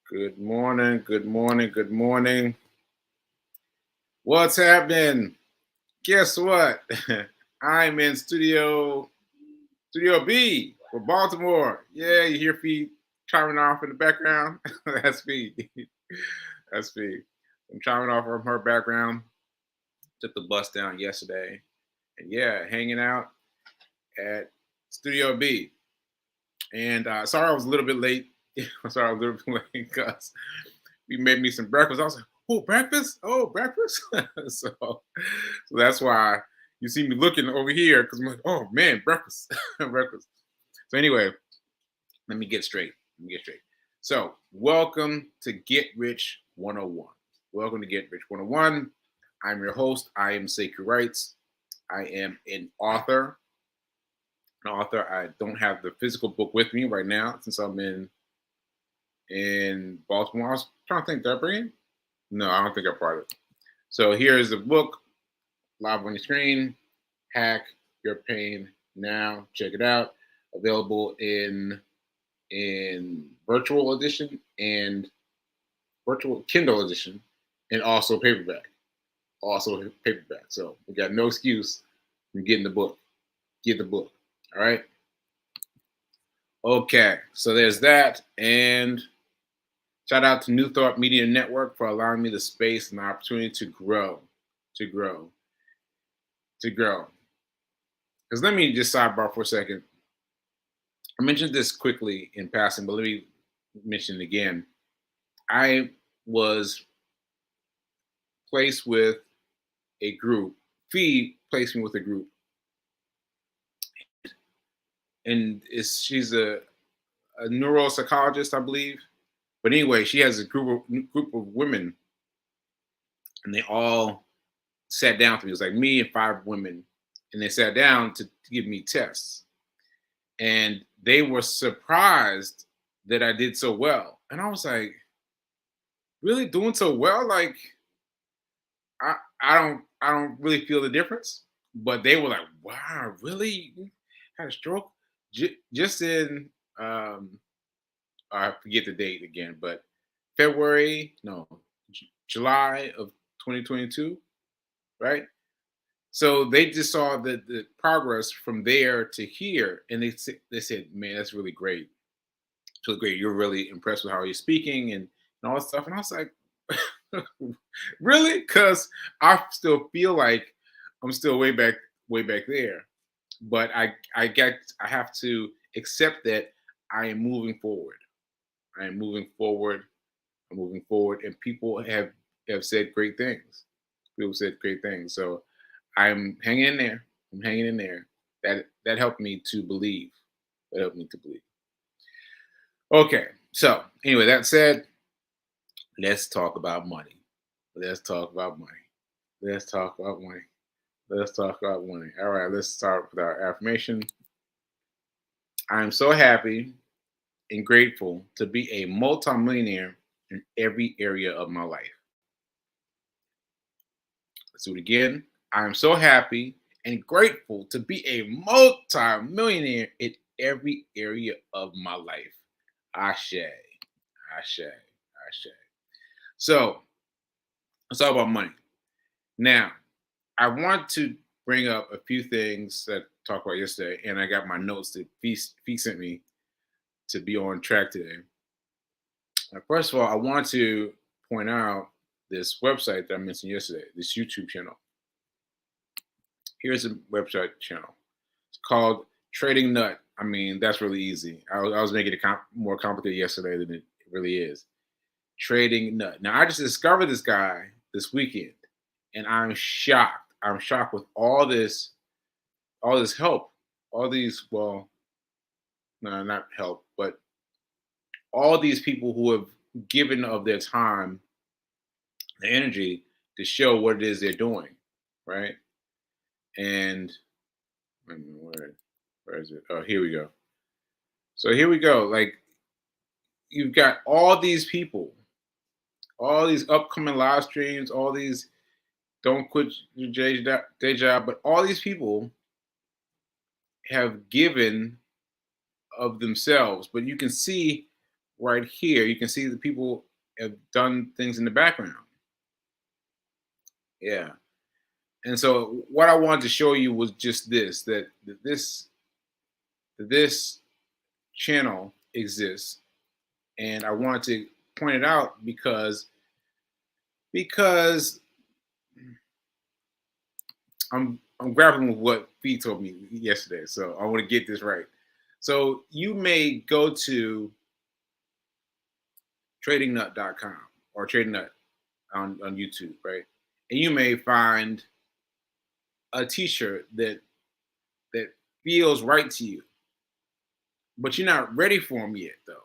Good morning, good morning, good morning. What's happening? Guess what? I'm in Studio B for Baltimore. Yeah, you hear feet chiming off in the background. That's me. That's me. I'm chiming off from her background. Took the bus down yesterday. And yeah, hanging out at Studio B. And sorry I was a little bit late. Sorry I was a little bit late because we made me some breakfast. I was like, oh, breakfast? Oh, breakfast? So that's why you see me looking over here because I'm like, oh man, breakfast. Breakfast. So anyway, let me get straight. Let me get straight. So welcome to Get Rich 101. Welcome to Get Rich 101. I'm your host. I am Sacred Rights. I am an author. I don't have the physical book with me right now since I'm in Baltimore. I was trying to think, did I bring it? No, I don't think I brought it. So here's the book live on your screen. Hack Your Pain Now. Check it out. Available in virtual edition and virtual Kindle edition, and also paperback. Also paperback. So we got no excuse from getting the book. Get the book. All right. Okay. So there's that, and shout out to New Thought Media Network for allowing me the space and the opportunity to grow, to grow, to grow. Because let me just sidebar for a second. I mentioned this quickly in passing, but let me mention it again. I was placed with a group. Fee placed me with a group, and she's a neuropsychologist, I believe. But anyway, she has a group of women, and they all sat down to me. It was like me and five women, and they sat down to give me tests, and they were surprised that I did so well, and I was like, really doing so well? Like I don't really feel the difference. But they were like, wow, really? You had a stroke? Just in I forget the date again, but February, no, July of 2022, right? So they just saw the progress from there to here, and they said, man, that's really great. It's really great. You're really impressed with how you're speaking and all that stuff. And I was like, really? Because I still feel like I'm still way back there. But I have to accept that I am moving forward. I am moving forward. I'm moving forward, and people have said great things. People said great things. So I'm hanging in there. I'm hanging in there. That helped me to believe. That helped me to believe. Okay. So anyway, that said, let's talk about money. Let's talk about money. Let's talk about money. Let's talk about money. All right, let's start with our affirmation. I'm so happy and grateful to be a multimillionaire in every area of my life. Let's do it again. I'm so happy and grateful to be a multimillionaire in every area of my life. Ashe, Ashe, Ashe. So let's talk about money. Now, I want to bring up a few things that I talked about yesterday, and I got my notes that Fee sent me to be on track today. First of all, I want to point out this website that I mentioned yesterday, this YouTube channel. Here's a website channel. It's called Trading Nut. I mean, that's really easy. I was making it more complicated yesterday than it really is. Trading Nut. Now, I just discovered this guy this weekend, and I'm shocked. I'm shocked with all this help, all these, well, no, not help, but all these people who have given of their time, the energy to show what it is they're doing, right? And where is it? Oh, here we go. So here we go. Like, you've got all these people, all these upcoming live streams, all these don't quit your day job, but all these people have given of themselves. But you can see right here, you can see the people have done things in the background. Yeah. And so what I wanted to show you was just this, that this channel exists. And I wanted to point it out because I'm grappling with what Fee told me yesterday. So I want to get this right. So you may go to tradingnut.com or trading nut on YouTube, right? And you may find a t-shirt that feels right to you, but you're not ready for them yet, though.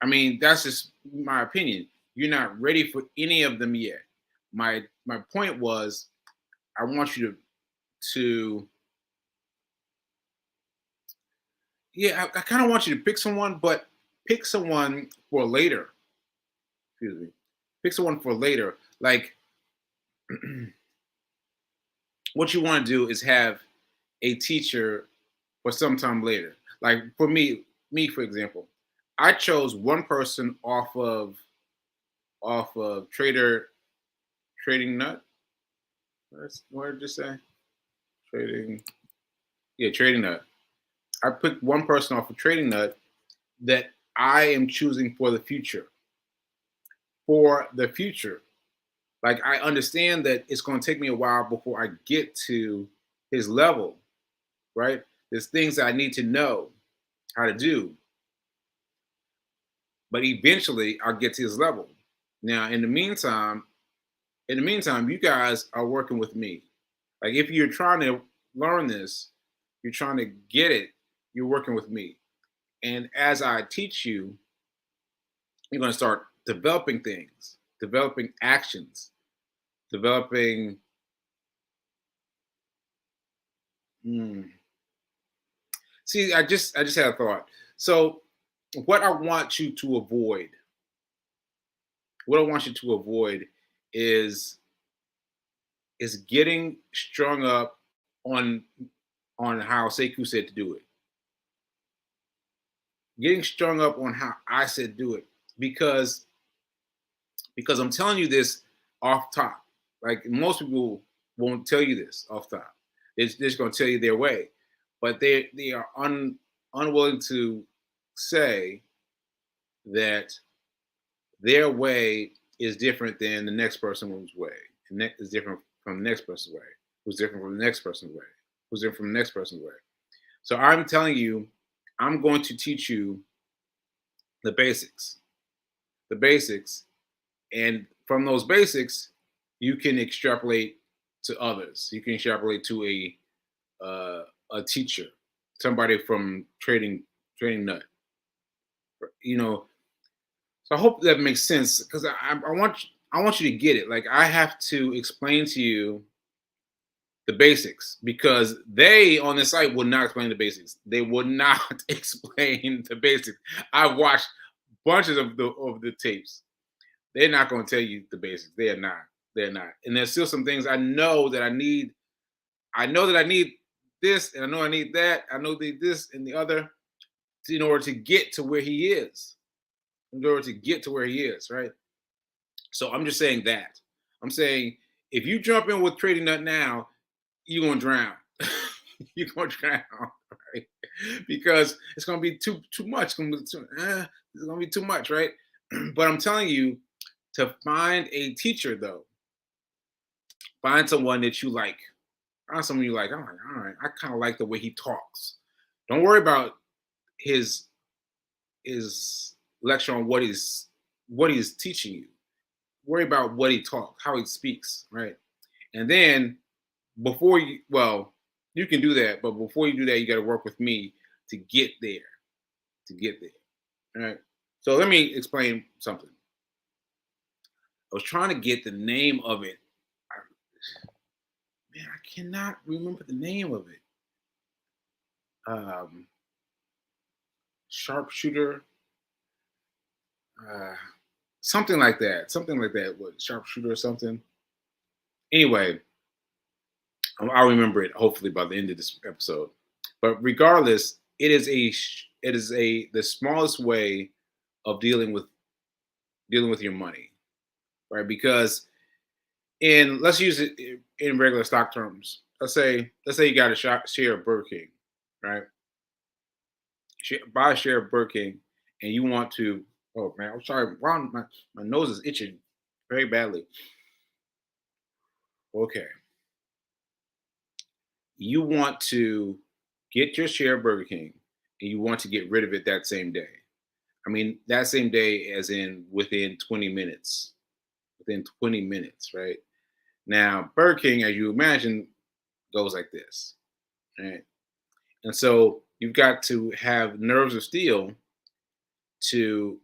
I mean, that's just my opinion. You're not ready for any of them yet. My point was, I want you to yeah, I kind of want you to pick someone, but pick someone for later. Excuse me. Pick someone for later. Like what you want to do is have a teacher for sometime later. Like for me for example, I chose one person off of trading nut. What did you say? Trading, yeah, trading nut. I picked one person off of trading nut that I am choosing for the future. For the future, like I understand that it's going to take me a while before I get to his level, right? There's things that I need to know how to do, but eventually I'll get to his level. Now, in the meantime, you guys are working with me. Like if you're trying to learn this, you're trying to get it, you're working with me. And as I teach you, you're going to start developing things, developing actions, developing. Hmm. See, I just had a thought. So, what I want you to avoid, what I want you to avoid is is getting strung up on how Sekou said to do it. Getting strung up on how I said do it because I'm telling you this off top. Like most people won't tell you this off top. They're just going to tell you their way, but they are unwilling to say that their way is different than the next person's way. And that is different from the next person's way. Who's different from the next person's way. Who's different from the next person's way. So I'm telling you, I'm going to teach you the basics. The basics. And from those basics, you can extrapolate to others. You can extrapolate to a teacher, somebody from trading nut. You know, so I hope that makes sense because I want you to get it. Like I have to explain to you the basics because they on the site will not explain the basics. They will not explain the basics. I've watched bunches of the tapes. They're not going to tell you the basics. They are not. They're not. And there's still some things I know that I need. I know that I need this, and I know I need that. I know the this and the other in order to get to where he is. In order to get to where he is, right? So I'm just saying that. I'm saying if you jump in with trading nut now, you're gonna drown. You're gonna drown, right? Because it's gonna be too much. It's gonna be too much, right? But I'm telling you to find a teacher though. Find someone that you like. Find someone you like. All right. I kind of like the way he talks. Don't worry about his his lecture on what he's teaching you. Worry about what he talks, how he speaks, right? And then before you, well, you can do that, but before you do that, you got to work with me to get there. To get there, all right? So let me explain something. I was trying to get the name of it. Man, I cannot remember the name of it. Um, Sharpshooter, uh, something like that. Something like that. What sharpshooter or something? Anyway, I'll remember it hopefully by the end of this episode. But regardless, it is the smallest way of dealing with your money, right? Because in let's use it in regular stock terms. Let's say you got a share of Burger King, right? Buy a share of Burger King, and you want to. Oh man, I'm sorry. Wow, my nose is itching very badly. Okay, you want to get your share of Burger King, and you want to get rid of it that same day. I mean, that same day, as in within 20 minutes. Within 20 minutes, right? Now, Burger King, as you imagine, goes like this, right? And so you've got to have nerves of steel to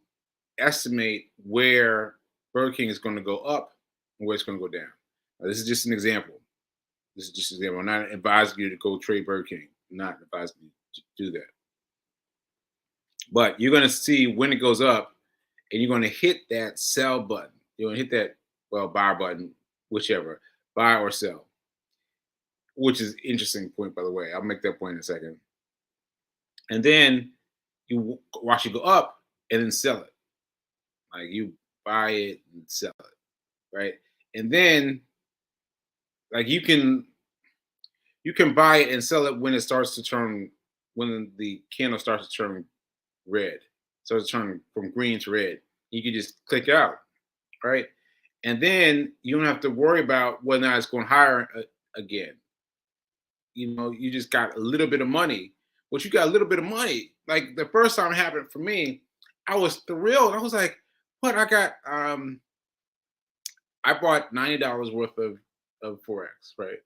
estimate where Burger King is going to go up and where it's going to go down. Now, this is just an example. This is just an example. I'm not advising you to go trade Burger King. I'm not advising you to do that. But you're going to see when it goes up, and you're going to hit that sell button. You're going to hit that, well, buy button, whichever, buy or sell, which is interesting point, by the way. I'll make that point in a second. And then you watch it go up and then sell it. Like you buy it and sell it, right? And then like you can buy it and sell it when it starts to turn when the candle starts to turn red. Starts to turn from green to red. You can just click out, right? And then you don't have to worry about whether or not it's going higher again. You just got a little bit of money. But you got a little bit of money. Like the first time it happened for me, I was thrilled. I was like, what I got I bought $90 worth of Forex, right?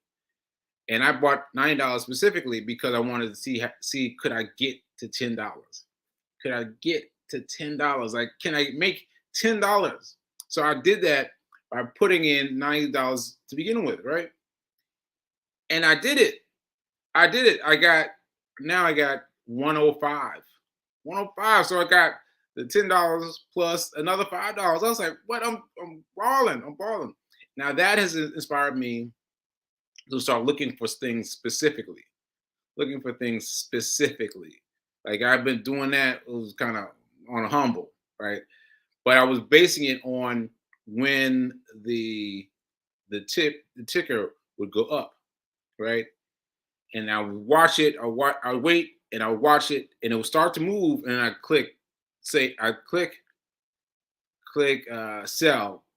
And I bought $90 specifically because I wanted to see could I get to $10? Could I get to $10? Like, can I make $10? So I did that by putting in $90 to begin with, right? And I did it. I did it. I got 105. 105. So I got the $10 plus another $5. I was like, what? I'm balling. I'm balling. Now that has inspired me to start looking for things specifically. Looking for things specifically. Like I've been doing that. It was kind of on a humble, right? But I was basing it on when the ticker would go up, right? And I would watch it. I wait and I watch it, and it would start to move, and I click sell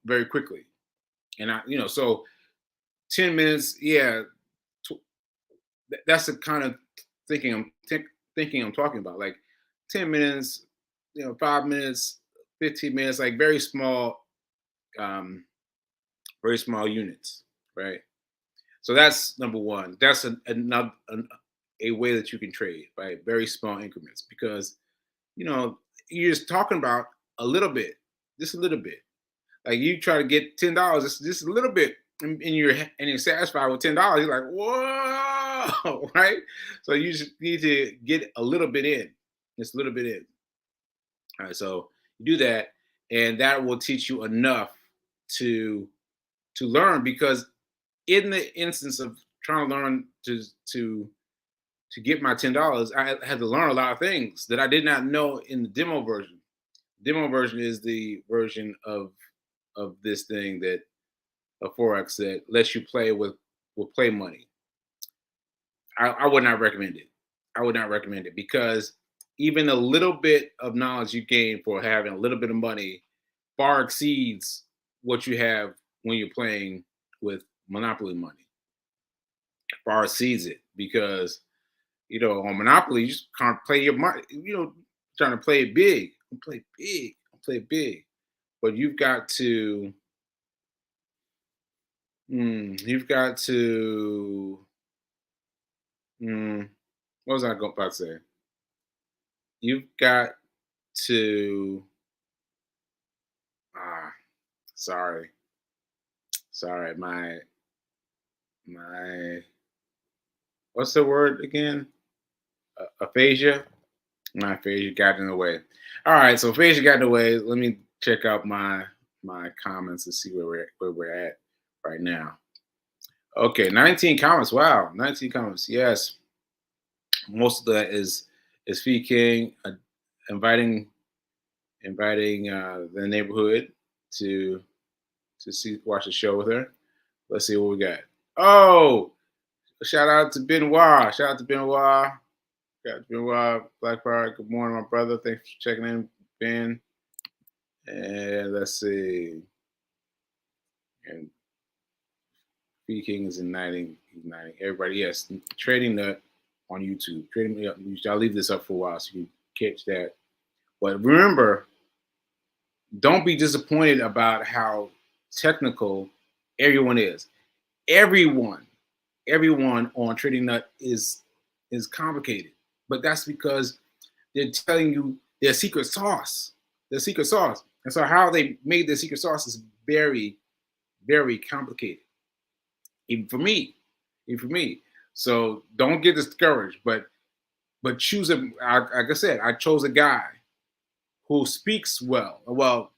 very quickly, and so 10 minutes, yeah, that's the kind of thinking I'm talking about, like 10 minutes, 5 minutes, 15 minutes, like um, very small units, right? So that's number one. That's another a way that you can trade, right? Very small increments, because you know you're just talking about a little bit, just a little bit. Like you try to get $10, just a little bit, and you're satisfied with $10. You're like, whoa, right? So you just need to get a little bit in, just a little bit in. All right, so you do that, and that will teach you enough to learn, because in the instance of trying to learn to get my $10, I had to learn a lot of things that I did not know in the demo version. Demo version is the version of this thing that of Forex that lets you play with play money. I would not recommend it. I would not recommend it, because even a little bit of knowledge you gain for having a little bit of money far exceeds what you have when you're playing with Monopoly money. Far exceeds it, because on Monopoly, you just can't play your money. Trying to play it big, play big, play big. But you've got to. What was I about to say? You've got to. Ah, sorry, sorry. My. What's the word again? Aphasia. My aphasia got in the way. All right, so aphasia got in the way. Let me check out my comments and see where we're at right now. Okay, 19 comments. Wow, 19 comments. Yes, most of that is Fee King inviting inviting the neighborhood to watch the show with her. Let's see what we got. Oh, shout out to Benoit. Shout out to Benoit. Got Benoit Black Power. Good morning, my brother. Thanks for checking in, Ben. And let's see. And B King is igniting everybody. Yes, Trading Nut on YouTube. Trading Nut. I'll leave this up for a while so you can catch that. But remember, don't be disappointed about how technical everyone is. Everyone on Trading Nut is complicated, but that's because they're telling you their secret sauce. Their secret sauce. And so how they made their secret sauce is very, very complicated. Even for me. So don't get discouraged, but choose like I said, I chose a guy who speaks well. Well,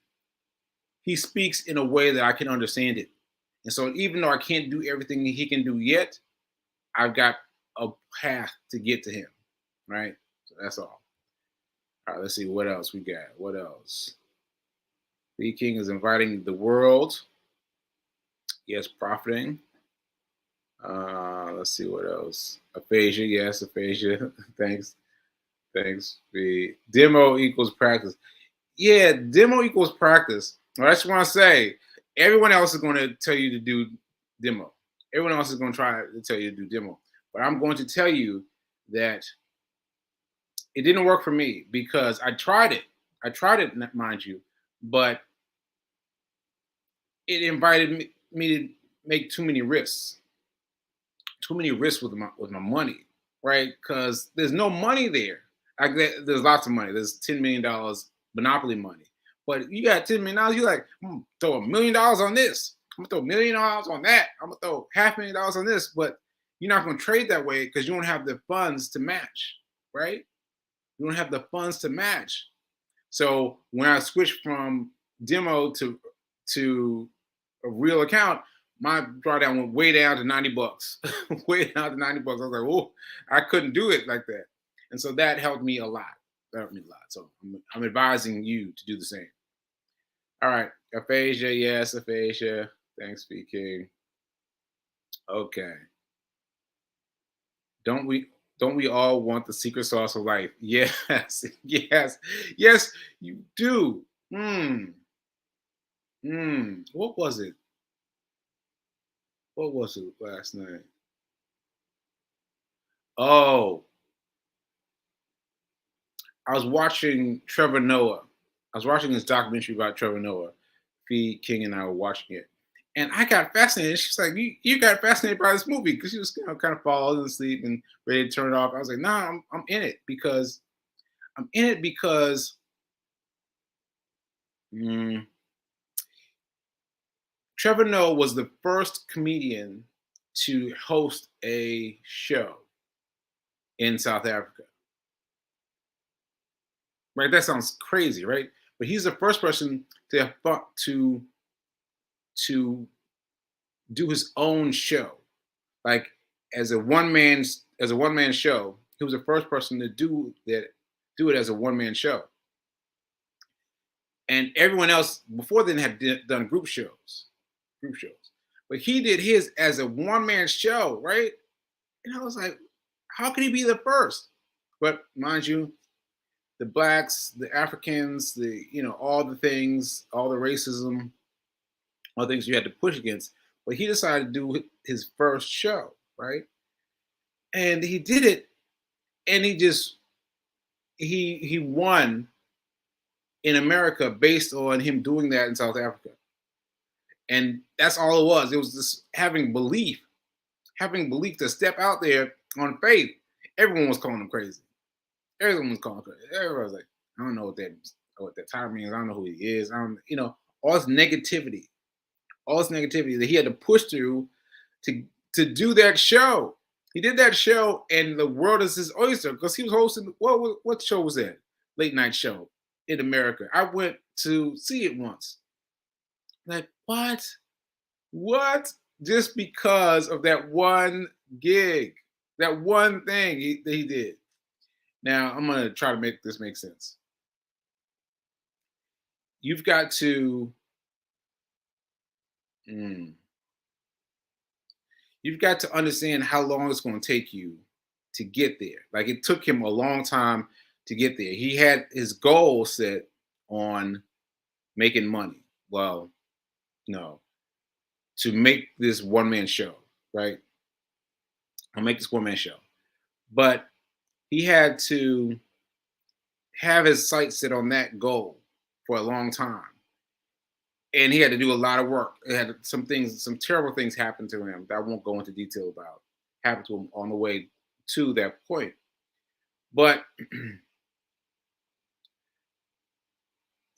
he speaks in a way that I can understand it. And so even though I can't do everything he can do yet, I've got a path to get to him. Right? So that's all. All right, let's see what else we got. What else? B King is inviting the world. Yes, profiting. Let's see what else. Aphasia, yes, aphasia. Thanks. The demo equals practice. Yeah, demo equals practice. I just want to say, everyone else is going to tell you to do demo. Everyone else is going to try to tell you to do demo. But I'm going to tell you that it didn't work for me because I tried it. Mind you, but it invited me to make too many risks. Too many risks with my money, right? Because there's no money there. There's lots of money. There's $10 million monopoly money. But you got $10 million, you're like, I'm gonna throw $1 million on this. I'm gonna throw $1 million on that. I'm gonna throw $500,000 on this. But you're not gonna trade that way because you don't have the funds to match, right? You don't have the funds to match. So when I switched from demo to a real account, my drawdown went way down to $90. Way down to $90. I was like, oh, I couldn't do it like that. And so that helped me a lot. So I'm advising you to do the same. All right. Aphasia, yes, aphasia. Thanks, B King. Okay. Don't we all want the secret sauce of life? Yes, yes, you do. What was it? What was it last night? Oh, I was watching Trevor Noah. I was watching this documentary about Trevor Noah. Fee King and I were watching it. And I got fascinated. She's like, you got fascinated by this movie because she was kind of falling asleep and ready to turn it off. I was like, nah, I'm in it because Trevor Noah was the first comedian to host a show in South Africa. Right? That sounds crazy, right? But he's the first person to do his own show, like as a one man show. He was the first person to do it as a one man show. And everyone else before then had done group shows. But he did his as a one man show, right? And I was like, how can he be the first? But mind you, the blacks, the Africans, all the things, all the racism, all the things you had to push against. But he decided to do his first show, right? And he did it, and he won in America based on him doing that in South Africa. And that's all it was. It was just having belief to step out there on faith. Everyone was calling him crazy. Everyone was like, I don't know what that title means. I don't know who he is. All this negativity that he had to push through to do that show. He did that show, and the world is his oyster because he was hosting. What show was that? Late night show in America. I went to see it once. Like, what? What? Just because of that one gig, that one thing that he did. Now I'm gonna try to make this make sense. you've got to mm, you've got to understand how long it's going to take you to get there. Like it took him a long time to get there. He had his goal set on making money. Well, no, to make this one man show, right? I'll make this one man show. But he had to have his sights set on that goal for a long time. And he had to do a lot of work. It had some things, some terrible things happened to him that I won't go into detail about. Happened to him on the way to that point. But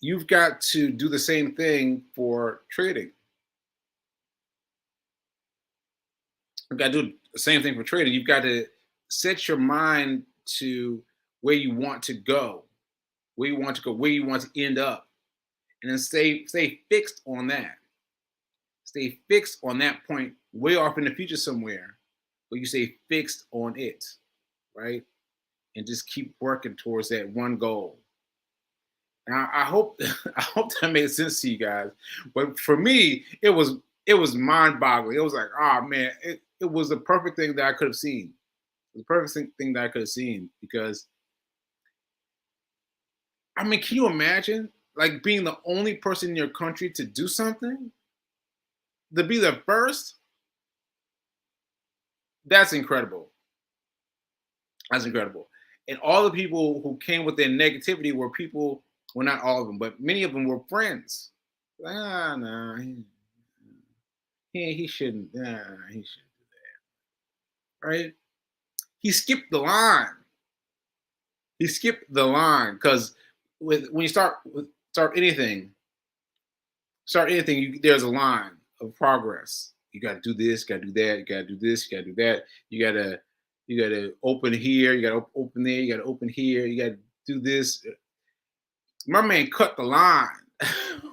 you've got to do the same thing for trading. You've got to do the same thing for trading. You've got to set your mind to where you want to go, where you want to go, where you want to end up, and then stay fixed on that. Stay fixed on that point, way off in the future somewhere, but you stay fixed on it, right? And just keep working towards that one goal. Now, I hope I hope that made sense to you guys. But for me, it was mind-boggling. It was like, oh man, it was the perfect thing that I could have seen. The perfect thing that I could have seen because I mean, can you imagine like being the only person in your country to do something? To be the first? That's incredible. That's incredible. And all the people who came with their negativity were people, well, not all of them, but many of them were friends. Ah, no, he shouldn't. Nah, he shouldn't, right? He skipped the line. He skipped the line because with when you start anything, there's a line of progress. You got to do this, got to do that, you got to do this, you got to do that. You got to open here, you got to open there, you got to open here, you got to do this. My man cut the line.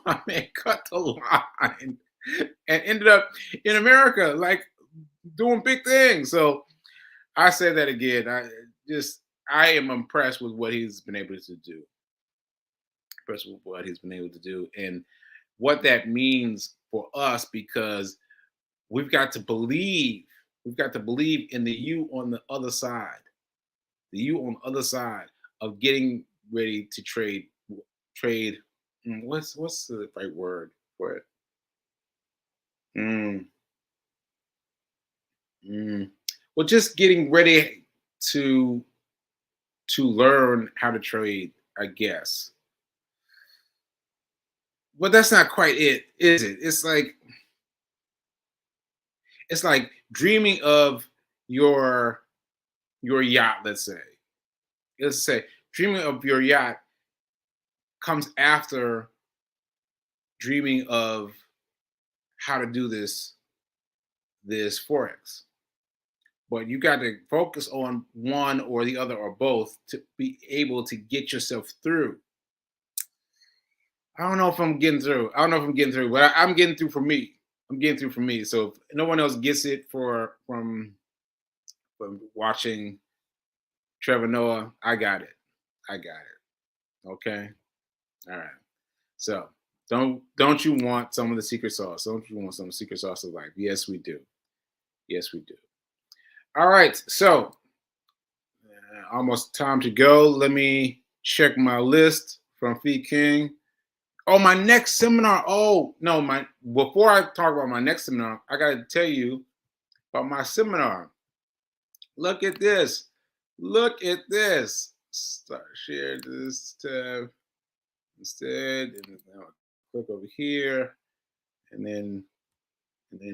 My man cut the line and ended up in America, like doing big things. So I said that again. I am impressed with what he's been able to do. Impressed with what he's been able to do and what that means for us because we've got to believe. We've got to believe in the you on the other side. The you on the other side of getting ready to trade. What's the right word for it? Mm, mm. Well, just getting ready to learn how to trade, I guess. But that's not quite it, is it? It's like dreaming of your yacht, let's say. Let's say dreaming of your yacht comes after dreaming of how to do this forex. But you got to focus on one or the other or both to be able to get yourself through. I don't know if I'm getting through. I don't know if I'm getting through, but I'm getting through for me. I'm getting through for me. So if no one else gets it from watching Trevor Noah, I got it. I got it. Okay. All right. So don't you want some of the secret sauce? Don't you want some of the secret sauce of life? Yes, we do. Yes, we do. All right. So almost time to go. Let me check my list from Feed King. Oh, my next seminar. Oh, no, my before I talk about my next seminar, I gotta tell you about my seminar. Look at this. Look at this. Start share this tab instead. And then I'll click over here and then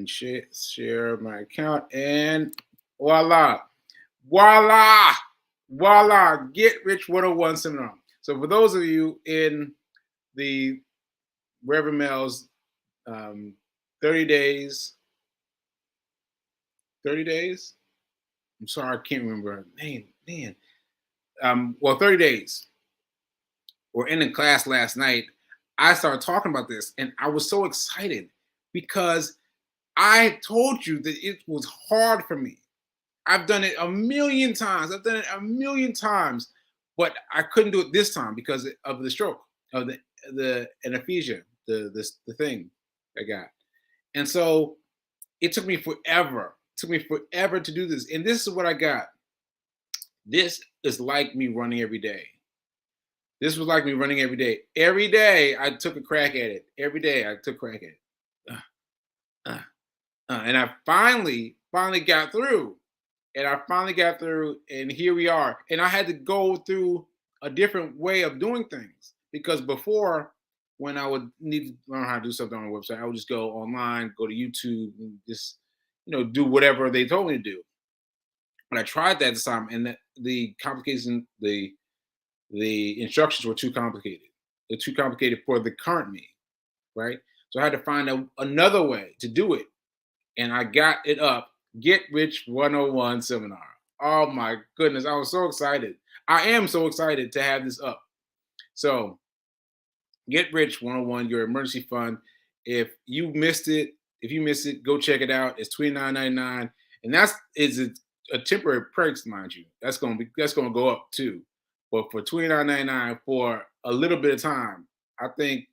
share my account and voila. Voila. Voila. Get Rich 101 seminar. So for those of you in the Reverend Mel's 30 days. 30 days? I'm sorry, I can't remember. Man. Well, 30 days. We're in the class last night. I started talking about this and I was so excited because I told you that it was hard for me. I've done it a million times. But I couldn't do it this time because of the stroke, of the anesthesia, the thing I got. And so it took me forever. It took me forever to do this. And this is what I got. This is like me running every day. This was like me running every day. Every day I took a crack at it. Every day I took a crack at it. Uh, and I finally got through. And I finally got through, and here we are. And I had to go through a different way of doing things because before, when I would need to learn how to do something on a website, I would just go online, go to YouTube, and just do whatever they told me to do. But I tried that this time, and the complication, the instructions were too complicated. They're too complicated for the current me, right? So I had to find another way to do it, and I got it up. Get Rich 101 seminar. Oh my goodness, I was so excited. I am so excited to have this up. So, Get Rich 101, your emergency fund. If you missed it, go check it out. It's $29.99, and that's a temporary price, mind you. That's gonna go up too. But for $29.99 for a little bit of time, I think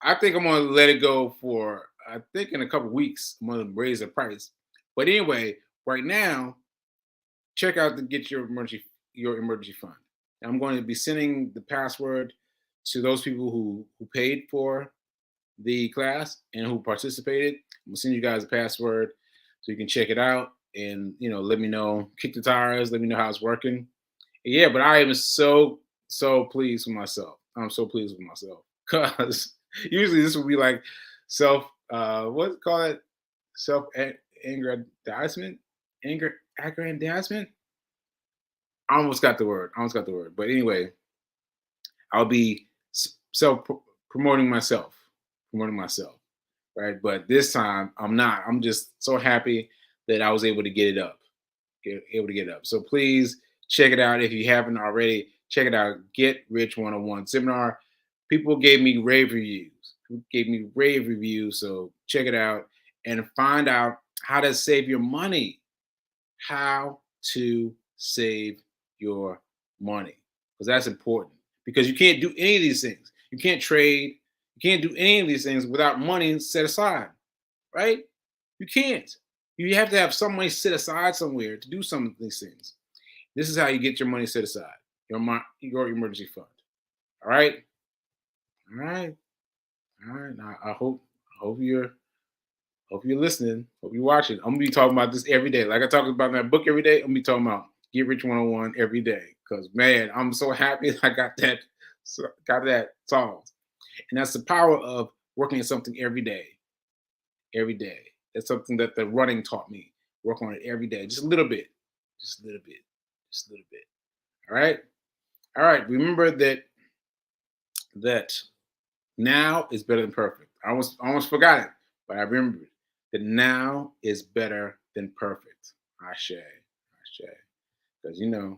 I'm gonna let it go for in a couple weeks. I'm gonna raise the price. But anyway, right now, check out the Get Your Emergency Fund. I'm going to be sending the password to those people who paid for the class and who participated. I'm gonna send you guys a password so you can check it out and let me know, kick the tires, let me know how it's working. Yeah, but I am so pleased with myself. I'm so pleased with myself because usually this would be like self what call it self aggrandizement, aggrandizement. I almost got the word. But anyway, I'll be self promoting myself, right? But this time I'm not. I'm just so happy that I was able to get it up, So please check it out if you haven't already. Check it out. Get Rich 101 seminar. People gave me rave reviews. So check it out and find out how to save your money. How to save your money, because that's important. Because you can't do any of these things. You can't trade. You can't do any of these things without money set aside, right? You can't. You have to have some money set aside somewhere to do some of these things. This is how you get your money set aside. Your emergency fund. All right. Now, I hope you're listening. Hope you're watching. I'm gonna be talking about this every day. Like I talk about my book every day. I'm gonna be talking about Get Rich 101 every day. Because man, I'm so happy I got that solved. And that's the power of working at something every day. Every day. That's something that the running taught me. Work on it every day. Just a little bit. All right. Remember that now is better than perfect. I almost forgot it, but I remembered that now is better than perfect. Ashe. Because if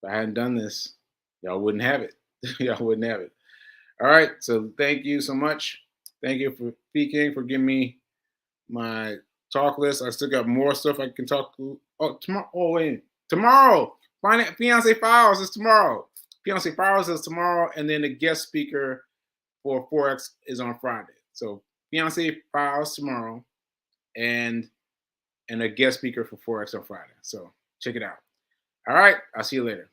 I hadn't done this, y'all wouldn't have it. All right. So thank you so much. Thank you for speaking, for giving me my talk list. I still got more stuff I can talk to. Oh, tomorrow. Oh, wait. Tomorrow. Fiance Files is tomorrow. Fiance Files is tomorrow. And then the guest speaker for Forex is on Friday. So Fiance Files tomorrow and a guest speaker for Forex on Friday. So check it out. All right. I'll see you later.